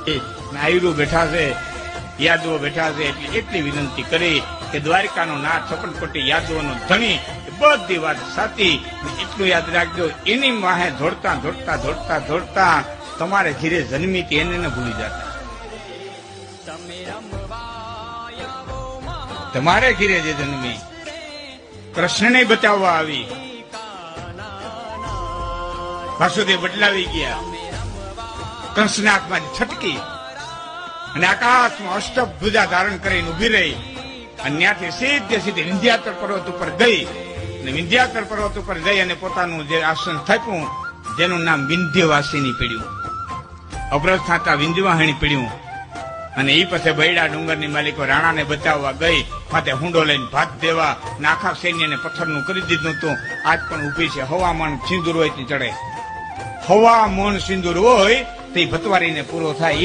આયુરો બેઠા છે, યાદવો બેઠા છે, એટલી વિનંતી કરી કે દ્વારકાનો નાથ, છપ્પનકોટી યાદવોનો ધણી, બધી વાત સાચી. એટલું યાદ રાખજો, એની વાહે દોડતા દોડતા દોડતા દોડતા તમારે ઘીરે જન્મી કે એને ન ભૂલી જતા. તમારે ઘીરે જે જન્મી કૃષ્ણને બચાવવા આવી, વાસુદેવ બદલાવી ગયા, કંસના હાથમાં છટકી અને આકાશમાં અષ્ટભુજા ધારણ કરીને ઉભી રહી અને ત્યાંથી સીધે સીધી વિંધ્યાચલ પર્વત ઉપર ગઈ અને વિંધ્યાચલ પર્વત ઉપર જઈ અને પોતાનું જે આસન થાપ્યું, જેનું નામ વિંધ્યવાસીની પડ્યું, અગ્રજ થતા વિંધ્યવાહિણી પડ્યું. અને એ પછી બૈડા ડુંગરની માલિકો રાણાને બચાવવા ગઈ, માથે હુંડો લઈને ભાત દેવા, અને આખા સૈન્યને પથ્થરનું કરી દીધું હતું. આજ પણ ઉભી છે. હવામાન સિંદૂર હોય તે ચડે, હવામાન સિંદૂર હોય તે ભતવારીને પૂરો થાય.